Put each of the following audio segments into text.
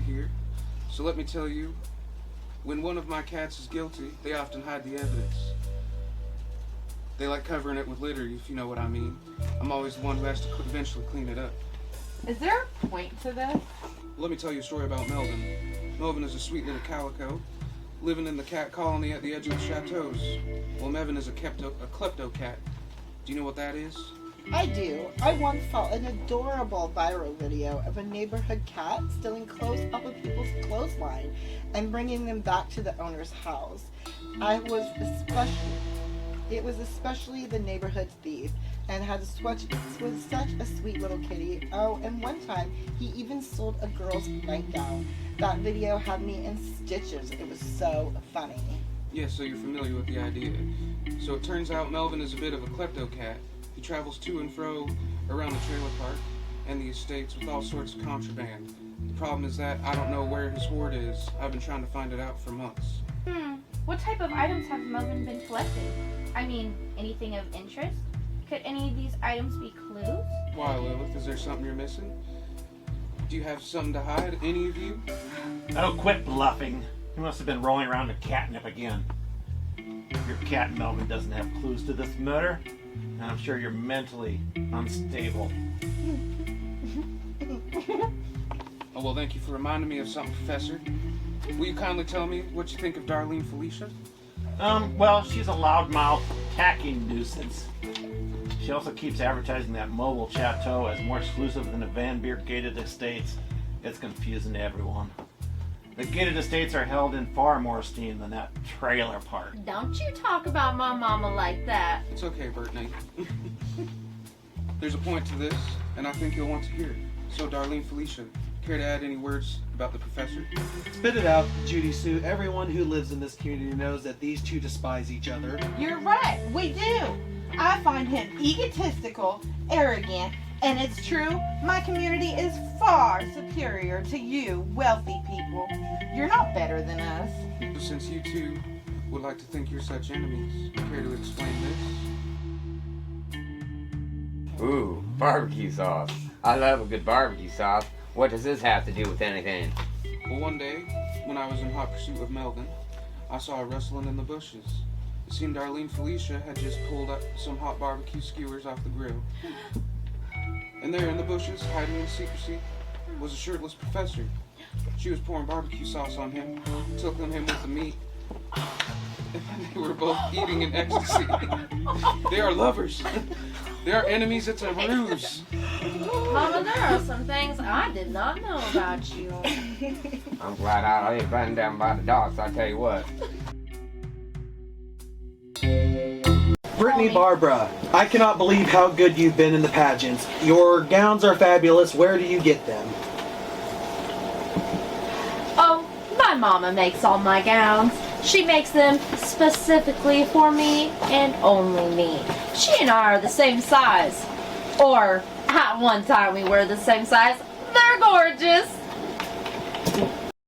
you here. So let me tell you, when one of my cats is guilty, they often hide the evidence. They like covering it with litter, if you know what I mean. I'm always the one who has to eventually clean it up. Is there a point to this? Let me tell you a story about Melvin. Melvin is a sweet little calico, living in the cat colony at the edge of the chateaus. Well, Melvin is a klepto cat. Do you know what that is? I do. I once saw an adorable viral video of a neighborhood cat stealing clothes off of people's clothesline and bringing them back to the owner's house. It was especially the neighborhood thief, and was such a sweet little kitty. Oh, and one time he even sold a girl's nightgown. That video had me in stitches. It was so funny. Yeah, so you're familiar with the idea. So it turns out Melvin is a bit of a klepto cat. He travels to and fro around the trailer park and the estates with all sorts of contraband. The problem is that I don't know where his hoard is. I've been trying to find it out for months. What type of items have Melvin been collecting? I mean, anything of interest? Could any of these items be clues? Why, Lilith? Is there something you're missing? Do you have something to hide, any of you? Oh, quit bluffing. He must have been rolling around in catnip again. Your cat Melvin doesn't have clues to this murder, and I'm sure you're mentally unstable. Oh, well, thank you for reminding me of something, Professor. Will you kindly tell me what you think of Darlene Felicia? Well, she's a loudmouth, tacking nuisance. She also keeps advertising that mobile chateau as more exclusive than the Van Beer gated estates. It's confusing to everyone. The gated estates are held in far more esteem than that trailer park. Don't you talk about my mama like that. It's okay, Brittany. There's a point to this, and I think you'll want to hear it. So, Darlene Felicia, care to add any words about the professor? Spit it out, Judy Sue. Everyone who lives in this community knows that these two despise each other. You're right, we do. I find him egotistical, arrogant, and it's true, my community is far superior to you wealthy people. You're not better than us. Since you two would like to think you're such enemies, care to explain this? Ooh, barbecue sauce. I love a good barbecue sauce. What does this have to do with anything? Well, one day, when I was in hot pursuit of Melvin, I saw a rustling in the bushes. It seemed Darlene Felicia had just pulled up some hot barbecue skewers off the grill. And there in the bushes, hiding in secrecy, was a shirtless professor. She was pouring barbecue sauce on him, tickling him with the meat. And then they were both eating in ecstasy. They are lovers. They are enemies. It's a ruse. Mama, there are some things I did not know about you. I'm glad I ain't running down by the docks, I tell you what. Brittany Barbara, I cannot believe how good you've been in the pageants. Your gowns are fabulous. Where do you get them? Oh, my mama makes all my gowns. She makes them specifically for me and only me. She and I are the same size. Or, at one time we were the same size. They're gorgeous.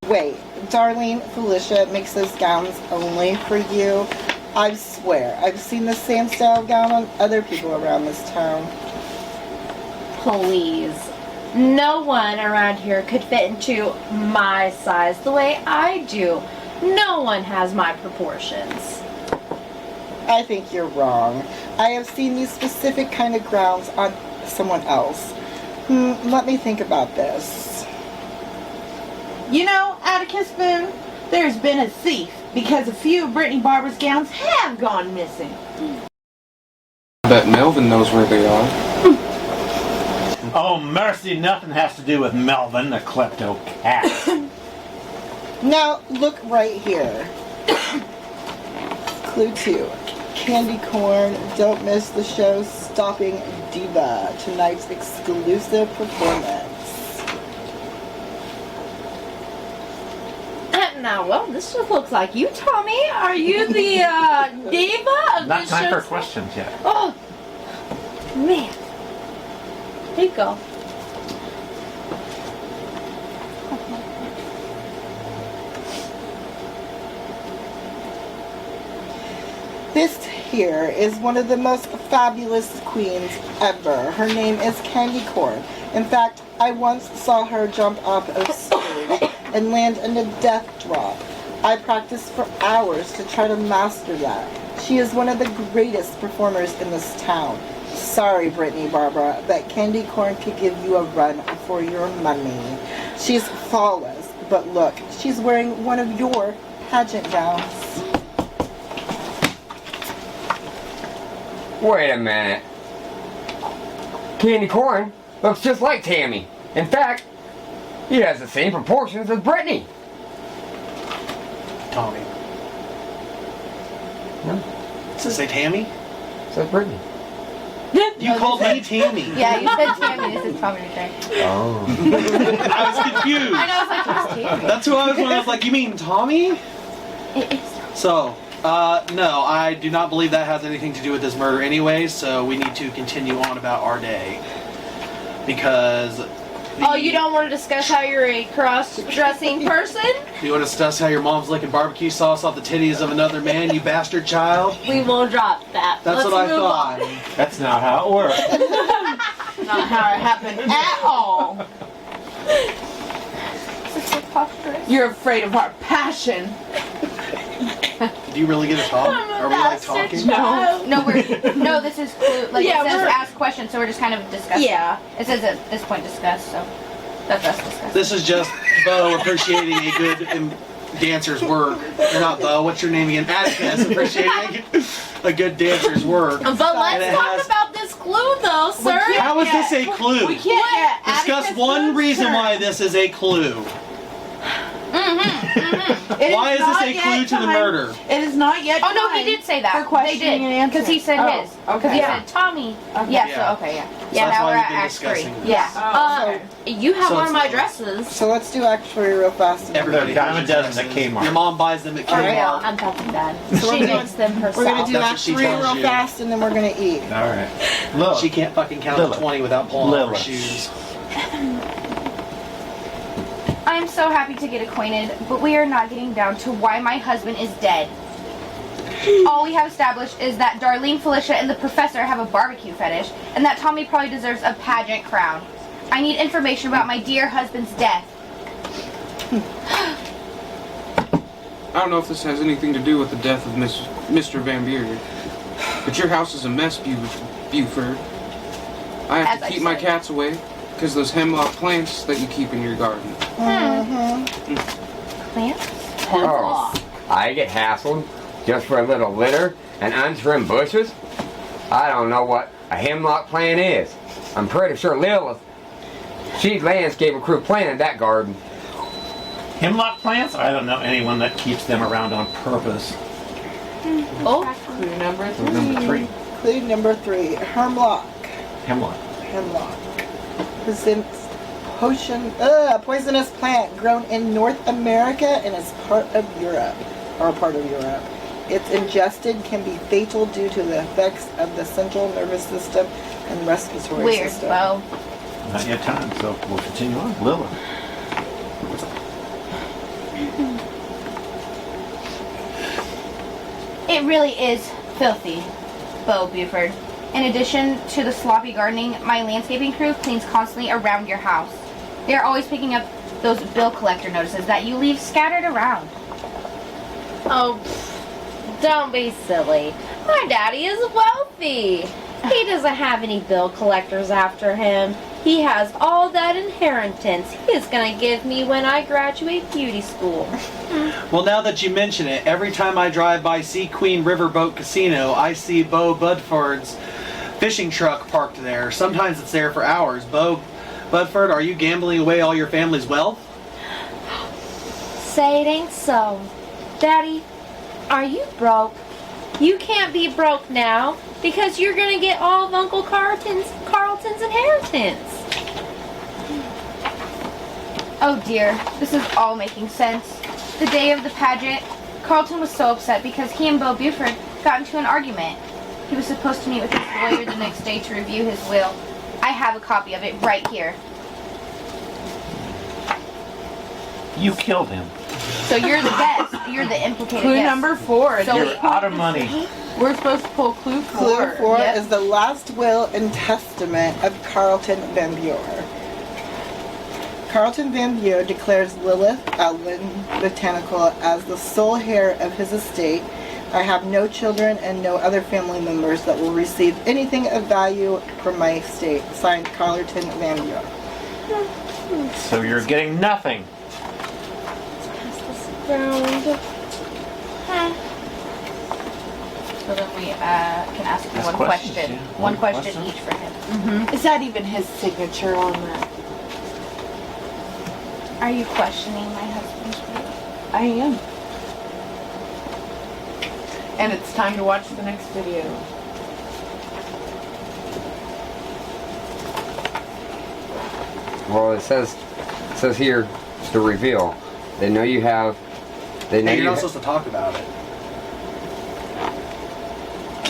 Wait, Darlene Felicia makes those gowns only for you? I swear, I've seen the same style gown on other people around this town. Please. No one around here could fit into my size the way I do. No one has my proportions. I think you're wrong. I have seen these specific kind of gowns on someone else. Let me think about this. You know, Atticus Boone, there's been a thief because a few of Brittany Barbara's gowns have gone missing. I bet Melvin knows where they are. Oh, mercy, nothing has to do with Melvin, the klepto cat. Now, look right here. Clue 2. Candy corn. Don't miss the show Stopping Diva, tonight's exclusive performance. Now, well, this just looks like you, Tommy. Are you the diva of Not this time show? for questions yet. Oh, man. Here you go. This here is one of the most fabulous queens ever. Her name is Candy Corn. In fact, I once saw her jump off of stage and land in a death drop. I practiced for hours to try to master that. She is one of the greatest performers in this town. Sorry, Brittany Barbara, but Candy Corn could give you a run for your money. She's flawless, but look, she's wearing one of your pageant gowns. Wait a minute. Candy Corn looks just like Tammy. In fact, he has the same proportions as Brittany. Tommy. No. Does it say Tammy? So Brittany. You called me Tammy. Yeah, you said Tammy. This is Tommy today. Oh. I was confused. I know, I was like, who's Tammy? That's who I was when I was like, you mean Tommy? It's So, no, I do not believe that has anything to do with this murder anyway, so we need to continue on about our day. Because... Oh, you don't want to discuss how you're a cross-dressing person? You want to discuss how your mom's licking barbecue sauce off the titties of another man, you bastard child? We will drop that. That's Let's what I move thought. on. That's not how it works. Not how it happened at all. This is preposterous. You're afraid of our passion. Do you really get a talk? Are we like talking? No. No, this is clue. Like Yeah, it says we're- ask questions, so we're just kind of discussing. Yeah. It says at this point discuss, so that's us discussing. This is just Bo appreciating a good dancer's work. Or not Bo, what's your name again? Atticus appreciating a good dancer's work. But And let's it talk has- about this clue, though, sir. How is this a clue? We can't get Discuss Atticus one Food's reason turn. why this is a clue. It Why is this not a yet clue to the time. murder? It is not yet. Oh no, he time did say that. For questioning they did and answering. because he said Oh, his. okay. Because he Yeah. said Tommy. Okay. Yeah. Yeah. So okay. Yeah. So Yeah. that's Now why we're we've at been Act 3. discussing this. Yeah. Oh, okay. You have So one of my it's- dresses. So let's do actuary real fast. and Everybody They're dime a has dozen at dresses. Kmart. Your mom buys them at All right. Kmart. I'm talking bad. So She we're gonna- makes them herself. We're gonna do That's what she actuary tells real you. fast, and then we're gonna eat. All right. Look. She can't fucking count Lilith. to 20 without pulling off her Lilith. shoes. I am so happy to get acquainted, but we are not getting down to why my husband is dead. All we have established is that Darlene, Felicia, and the professor have a barbecue fetish, and that Tommy probably deserves a pageant crown. I need information about my dear husband's death. I don't know if this has anything to do with the death of Mr. Van Buren, but your house is a mess, Buford. I have As to I keep my said. cats away because those hemlock plants that you keep in your garden. Plants? Oh, I get hassled just for a little litter and untrimmed bushes? I don't know what a hemlock plant is. I'm pretty sure Lilith, she's landscaping crew planted that garden. Hemlock plants? I don't know anyone that keeps them around on purpose. Oh, clue number So number 3. Clue number 3. Hemlock. Hemlock. Hemlock. Poisonous plant grown in North America and is part of Europe. It's ingested can be fatal due to the effects of the central nervous system and respiratory Weird, system. Bo. Not yet time, so we'll continue on. Lilith. It really is filthy, Bo Buford. In addition to the sloppy gardening, my landscaping crew cleans constantly around your house. They are always picking up those bill collector notices that you leave scattered around. Oh, don't be silly. My daddy is wealthy. He doesn't have any bill collectors after him. He has all that inheritance he's gonna give me when I graduate beauty school. Well, now that you mention it, every time I drive by Sea Queen Riverboat Casino, I see Bo Budford's fishing truck parked there. Sometimes it's there for hours. Bo Budford, are you gambling away all your family's wealth? Say it ain't so. Daddy, are you broke? You can't be broke now because you're gonna get all of Uncle Carlton's inheritance. Oh dear, this is all making sense. The day of the pageant, Carlton was so upset because he and Bo Buford got into an argument. He was supposed to meet with his lawyer the next day to review his will. I have a copy of it right here. You killed him. So you're the best. You're the implicated clue guest. number 4. So You're out of money. We're supposed to pull clue 4. Clue 4 Yep. is the last will and testament of Carlton Van Buren. Carlton Van Vio declares Lilith at Linton Botanical as the sole heir of his estate. I have no children and no other family members that will receive anything of value from my estate. Signed, Carlton Van Vio. So you're getting nothing. Pass this around. So then we can ask him Ask one questions, question. yeah. One One question question. each for him. Is that even his signature on that? Are you questioning my husband's will? I am. And it's time to watch the next video. Well, it says here to reveal. They know you have. They know Hey, you're you. not supposed to talk about it.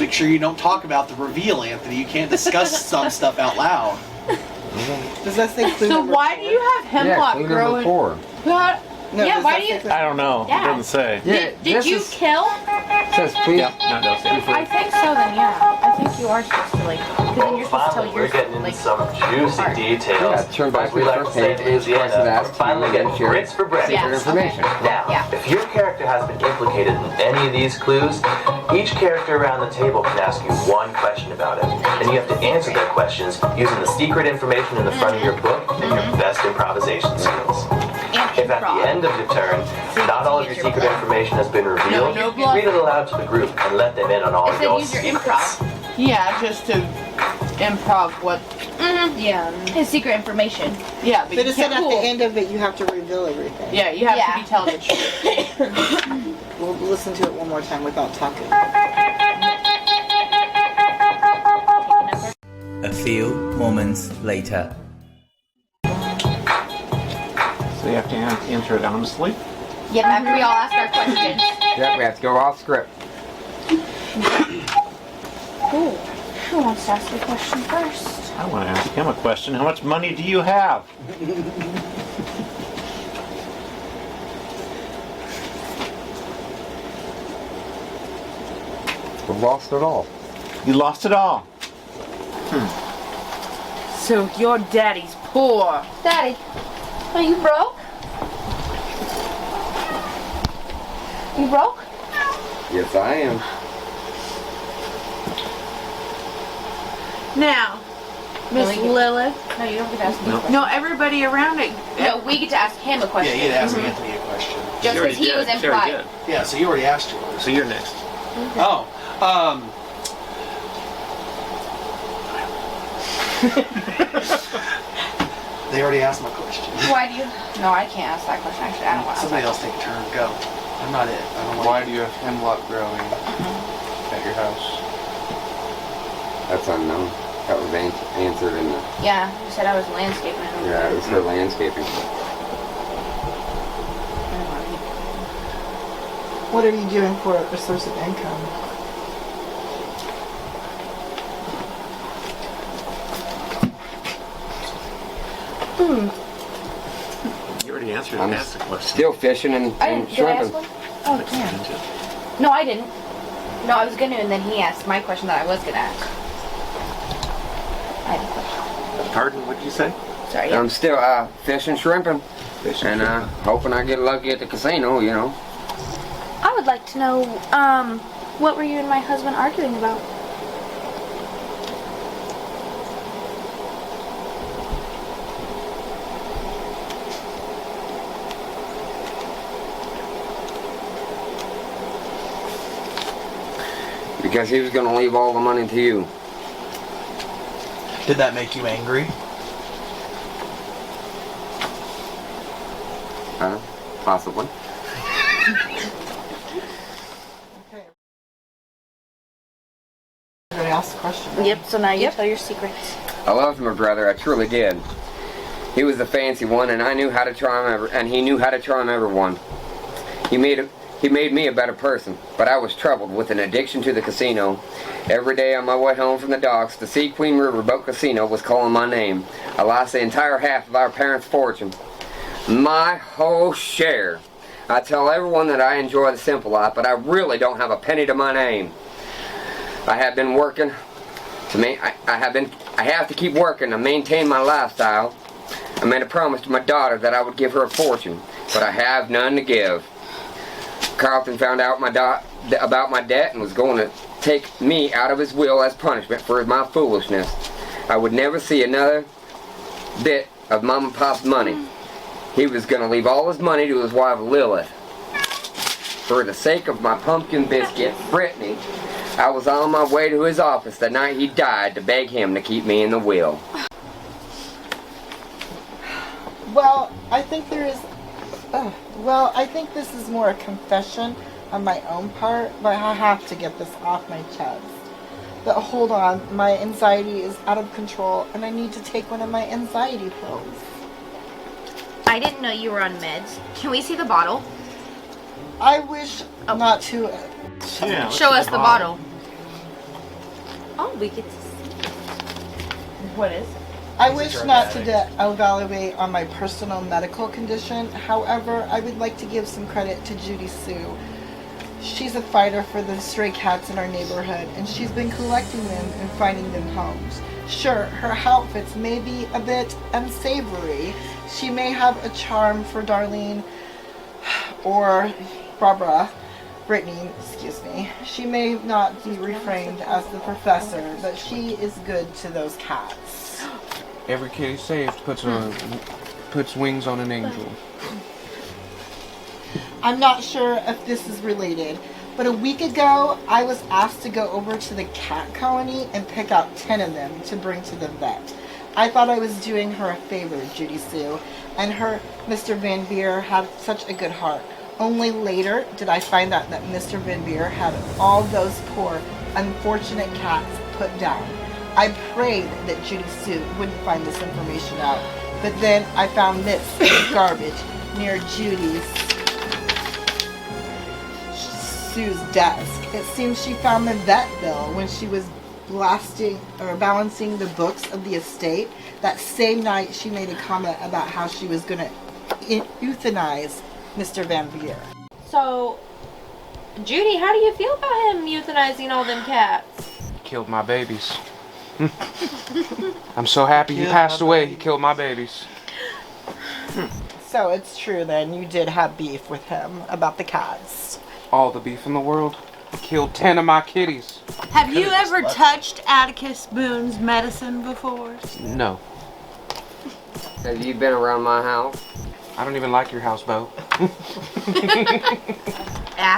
Make sure you don't talk about the reveal, Anthony. You can't discuss some stuff out loud. Does that say clue So number why 4? do you have yeah, hemlock clue number growing? 4. What? No, Yeah, does why that do say you- clue- I don't know. Yeah. It doesn't say. Yeah, Did this you is- kill? It says please. No, it does say. I think so then, yeah. I think you are supposed to, like, because then you're supposed to tell Finally, your, we're getting into like, some juicy part. details. Yeah, turn back As we to the like to first say page. in Louisiana, Express that we're finally to getting share grits for bread. Yeah. secret information. Now, Yeah. if your character has been implicated in any of these clues, each character around the table can ask you one question about it. And you have to answer their questions using the secret information in the front of your book and your best improvisation skills. If at the end of your turn, not all of your secret information has been revealed, No bluff. read it aloud to the group and let them in on all It said your use your secrets. improv. Yeah, just to improv what. Yeah. His secret information. Yeah, but But you it said can't. at the end of it you have to reveal everything. Yeah, you have Yeah. to be telling the truth. We'll listen to it one more time without talking. A few moments later. So you have to answer it honestly. Yep, after we all ask our questions. Yep, we have to go off script. Ooh, who wants to ask the question first? I want to ask him a question. How much money do you have? We've lost it all. You lost it all. So your daddy's poor. Daddy, are you broke? You broke? Yes, I am. Now, Miss Really? Lilith. No, you don't get to ask me a No. question. No, everybody around it. No, we get to ask him a Yeah, question. you had asked Anthony a question. Just because he was implied. Yeah, so you already asked yours. So you're next. Oh, they already asked my question. Why do you? No, I can't ask that question. Actually, I don't want to ask Somebody that. else take a turn. Go. I'm not it. I don't want. Why do you have hemlock growing at your house? That's unknown. That was answered in the. Yeah, you said I was landscaping. Yeah, it was her landscaping. What are you doing for a source of income? You already answered I'm asked the question. Still fishing and, I and didn't. Did I ask shrimping. one? Oh, damn. No, I didn't. No, I was gonna, and then he asked my question that I was gonna ask. I had a question. Pardon? What did you say? Sorry. Yeah. I'm still fishing, shrimping, Fishing. and hoping I get lucky at the casino. You know. I would like to know, what were you and my husband arguing about? Because he was going to leave all the money to you. Did that make you angry? Possibly. Okay. You're gonna ask the question. Yep. So now you tell your secrets. I loved my brother. I truly did. He was the fancy one, and I knew how to charm and he knew how to charm everyone. He made me a better person, but I was troubled with an addiction to the casino. Every day on my way home from the docks, the Sea Queen Riverboat Casino was calling my name. I lost the entire half of our parents' fortune. My whole share. I tell everyone that I enjoy the simple life, but I really don't have a penny to my name. I have been working to I have to keep working to maintain my lifestyle. I made a promise to my daughter that I would give her a fortune, but I have none to give. Carlton found out about my debt and was going to take me out of his will as punishment for my foolishness. I would never see another bit of Mom and Pop's money. He was going to leave all his money to his wife Lilith. For the sake of my pumpkin biscuit, Brittany, I was on my way to his office the night he died to beg him to keep me in the will. Well, I think I think this is more a confession on my own part, but I have to get this off my chest. But hold on, my anxiety is out of control, and I need to take one of my anxiety pills. I didn't know you were on meds. Can we see the bottle? I wish not to. Yeah, Show us the bottle. Oh, we get to see. What is it? I wish not to evaluate on my personal medical condition. However, I would like to give some credit to Judy Sue. She's a fighter for the stray cats in our neighborhood, and she's been collecting them and finding them homes. Sure, her outfits may be a bit unsavory. She may have a charm for Darlene or Brittany, excuse me. She may not be reframed as the professor, but she is good to those cats. Every kitty saved puts wings on an angel. I'm not sure if this is related, but a week ago I was asked to go over to the cat colony and pick out 10 of them to bring to the vet. I thought I was doing her a favor, Judy Sue, and her Mr. Van Beer had such a good heart. Only later did I find out that Mr. Van Beer had all those poor, unfortunate cats put down. I prayed that Judy Sue wouldn't find this information out, but then I found this in the garbage near Judy Sue's desk. It seems she found the vet bill when she was balancing the books of the estate. That same night she made a comment about how she was going to euthanize Mr. Van Beer. So, Judy, how do you feel about him euthanizing all them cats? Killed my babies. I'm so happy he passed away. He killed my babies. So it's true then, you did have beef with him about the cats. All the beef in the world. He killed 10 of my kitties. Have you ever touched Atticus Boone's medicine before? No. Have you been around my house? I don't even like your houseboat.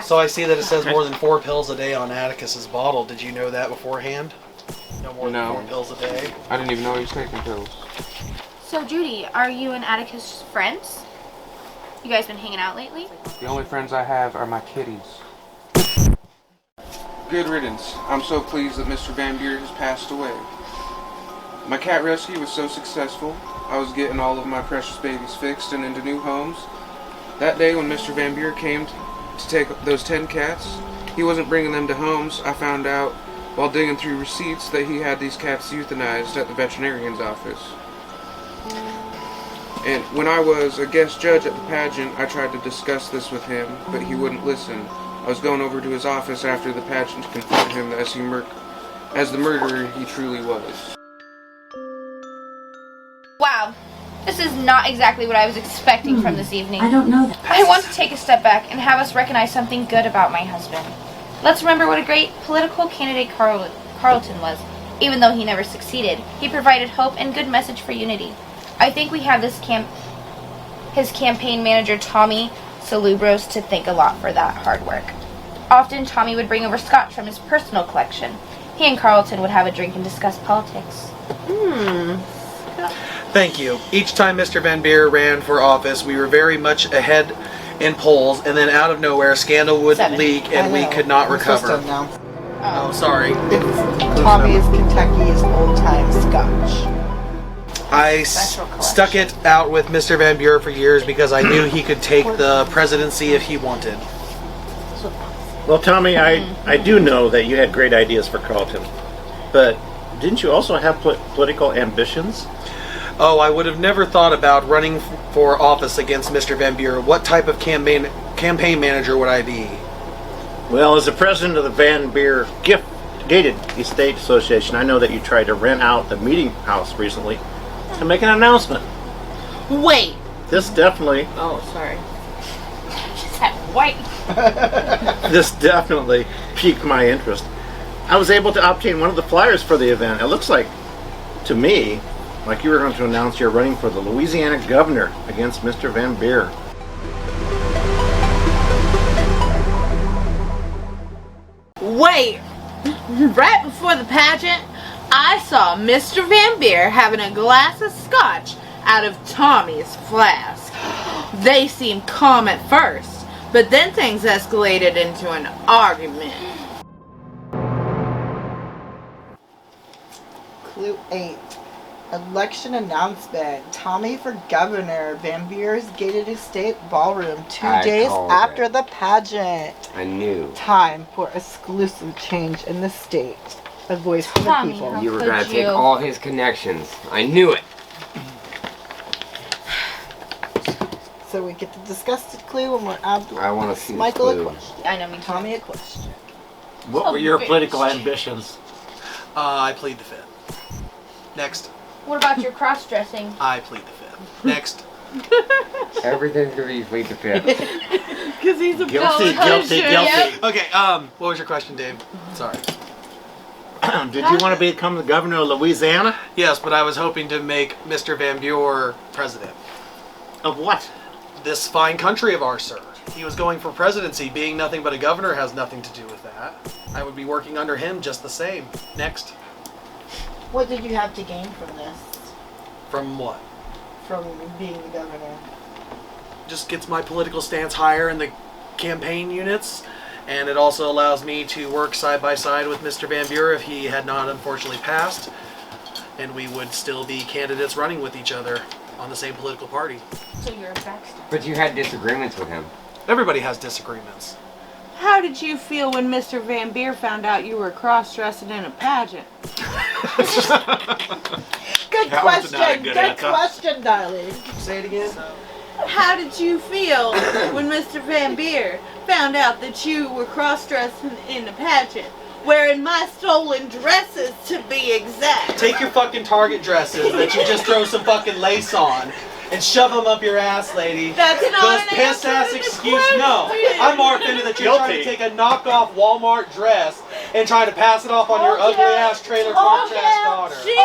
So I see that it says more than 4 pills a day on Atticus's bottle. Did you know that beforehand? No more than 4 pills a day? I didn't even know he was taking pills. So, Judy, are you and Atticus friends? You guys been hanging out lately? The only friends I have are my kitties. Good riddance. I'm so pleased that Mr. Van Beer has passed away. My cat rescue was so successful. I was getting all of my precious babies fixed and into new homes. That day when Mr. Van Beer came to take those 10 cats, he wasn't bringing them to homes. I found out while digging through receipts that he had these cats euthanized at the veterinarian's office. And when I was a guest judge at the pageant, I tried to discuss this with him, but he wouldn't listen. I was going over to his office after the pageant to confront him as the murderer he truly was. Wow, this is not exactly what I was expecting from this evening. I don't know that. I want to take a step back and have us recognize something good about my husband. Let's remember what a great political candidate Carlton was. Even though he never succeeded, he provided hope and good message for unity. I think we have his campaign manager Tommy Salubros to thank a lot for that hard work. Often Tommy would bring over scotch from his personal collection. He and Carlton would have a drink and discuss politics. Thank you. Each time Mr. Van Beer ran for office, we were very much ahead in polls, and then out of nowhere, a scandal would leak, and we could not recover. Now. Oh, sorry. It's Tommy's Kentucky's old-time scotch. I stuck it out with Mr. Van Buren for years because I knew he could take the presidency if he wanted. Well, Tommy, I do know that you had great ideas for Carlton, but didn't you also have political ambitions? Oh, I would have never thought about running for office against Mr. Van Buren. What type of campaign manager would I be? Well, as the president of the Van Beer Gated Estate Association, I know that you tried to rent out the meeting house recently to make an announcement. Wait. This definitely Oh, sorry. Just that white. This definitely piqued my interest. I was able to obtain one of the flyers for the event. It looks like, to me, like you were going to announce you're running for the Louisiana governor against Mr. Van Beer. Wait. Right before the pageant, I saw Mr. Van Beer having a glass of scotch out of Tommy's flask. They seemed calm at first, but then things escalated into an argument. Clue 8. Election announcement. Tommy for governor. Van Beer's gated estate ballroom 2 I days called after it. the pageant. I knew. Time for exclusive change in the state. A voice for the Tommy, people. how You were could gonna take you? all his connections. I knew it. So we get to discuss the clue and we're after I want to see Michael the a clue. question. I know me too. Tommy a question. What were your bitch. political ambitions? I plead the fifth. Next. What about your cross-dressing? I plead the fifth. Next. Everything's gonna be plead the fifth. Because he's a Guilty, guilty, guilty. Okay, what was your question, Dave? Sorry. Did you want to become the governor of Louisiana? Yes, but I was hoping to make Mr. Van Buren president. Of what? This fine country of ours, sir. He was going for presidency. Being nothing but a governor has nothing to do with that. I would be working under him just the same. Next. What did you have to gain from this? From what? From being the governor? Just gets my political stance higher in the campaign units, and it also allows me to work side by side with Mr. Van Buren if he had not unfortunately passed, and we would still be candidates running with each other on the same political party. So you're a backstabber. But you had disagreements with him. Everybody has disagreements. How did you feel when Mr. Van Beer found out you were cross-dressing in a pageant? Good That was question. not a good answer. question, darling. Say it again. How did you feel when Mr. Van Beer found out that you were cross-dressing in a pageant? Wearing my stolen dresses, to be exact. Take your fucking Target dresses that you just throw some fucking lace on and shove them up your ass, lady. That's not Those an piss answer ass to the excuse. No, question. I'm more offended that you're trying to take a knockoff Walmart dress and try to pass it off on your ugly ass trailer park ass daughter. She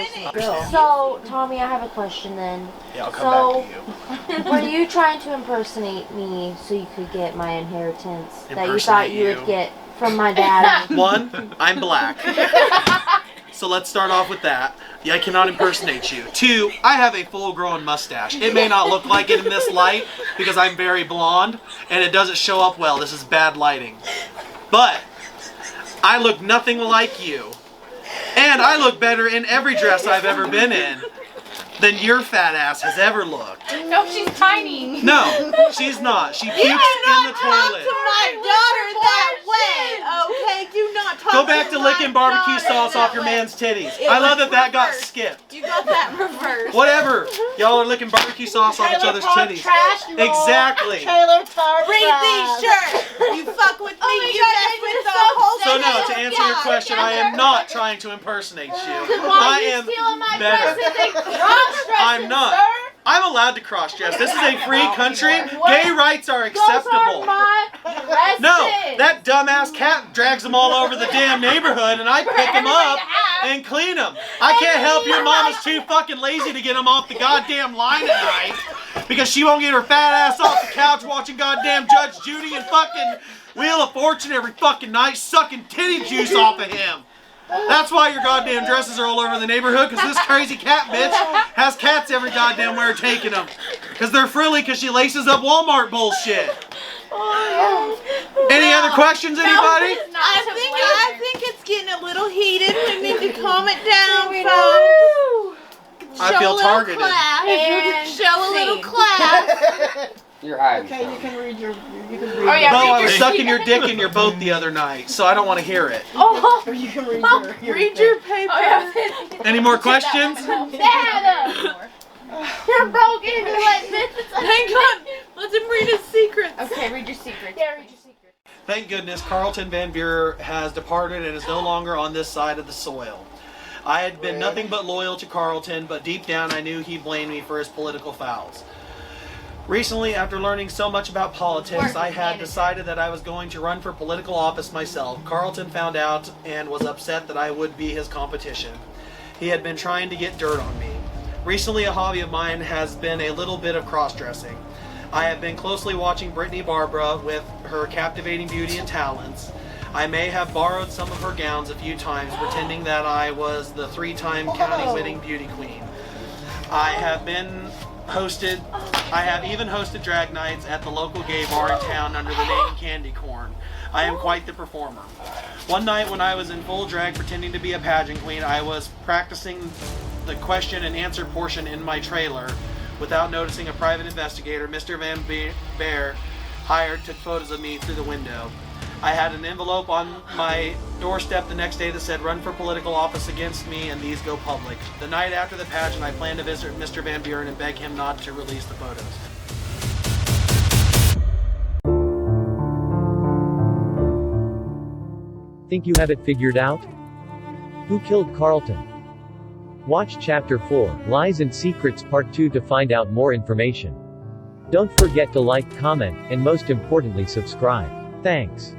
keeps winning. So, Tommy, I have a question then. Yeah, I'll come back to you. Were you trying to impersonate me so you could get my inheritance that you thought Impersonate you you? would get from my dad? One, I'm black. So let's start off with that. Yeah, I cannot impersonate you. Two, I have a full-grown mustache. It may not look like it in this light because I'm very blonde and it doesn't show up well. This is bad lighting. But I look nothing like you. And I look better in every dress I've ever been in than your fat ass has ever looked. No, she's tiny. No, she's not. She pukes You in do the not talk toilet. to my daughter that way, okay? Do not talk Go back to my licking barbecue daughter sauce that off your way. man's titties. It I love was that got reversed. skipped. You got that reversed. Whatever. Y'all are licking barbecue sauce off each other's titties. Trash, you Exactly. Trailer park Read these trash. shirts. You fuck with me, my you God, mess I with just the so whole So no, thing. to answer your question, I am not trying to impersonate you. Why I are you am stealing my better. dresses and cross-dressing, I'm not. sir? I'm allowed to cross-dress. This is a free country. Gay rights are Those are acceptable. my dresses. No, that dumbass cat drags them all over the damn neighborhood, and I pick them up and clean them. I can't help your mama's too fucking lazy to get them off the goddamn line at night because she won't get her fat ass off the couch watching goddamn Judge Judy and fucking Wheel of Fortune every fucking night, sucking titty juice off of him. That's why your goddamn dresses are all over the neighborhood, because this crazy cat bitch has cats every goddamn where taking them. Because they're frilly because she laces up Walmart bullshit. Any other questions, anybody? I think it's getting a little heated. We need to calm it down, folks. I feel targeted. And show a little class. You're hiding. Okay, you can read your. You can read. Oh, yeah. Bo, read I your was sucking your dick in your boat the other night, so I don't want to hear it. Oh, Or you can read your. Read your paper. oh yeah. Any more questions? Dad, you're broken. You're like this. Hang on. Let him read his secrets. Okay, read your secret. Yeah, read your secret. Thank goodness Carlton Van Buren has departed and is no longer on this side of the soil. I had been nothing but loyal to Carlton, but deep down I knew he blamed me for his political fouls. Recently, after learning so much about politics, I had decided that I was going to run for political office myself. Carlton found out and was upset that I would be his competition. He had been trying to get dirt on me. Recently, a hobby of mine has been a little bit of cross-dressing. I have been closely watching Brittany Barbara with her captivating beauty and talents. I may have borrowed some of her gowns a few times, pretending that I was the 3-time county-winning beauty queen. I have even hosted drag nights at the local gay bar in town under the name Candy Corn. I am quite the performer. One night when I was in full drag pretending to be a pageant queen, I was practicing the question and answer portion in my trailer. Without noticing, a private investigator, Mr. Van Bear, hired, took photos of me through the window. I had an envelope on my doorstep the next day that said, "Run for political office against me, and these go public." The night after the pageant, I planned to visit Mr. Van Buren and beg him not to release the photos. Think you have it figured out? Who killed Carlton? Watch Chapter 4, Lies and Secrets Part 2 to find out more information. Don't forget to like, comment, and most importantly subscribe. Thanks.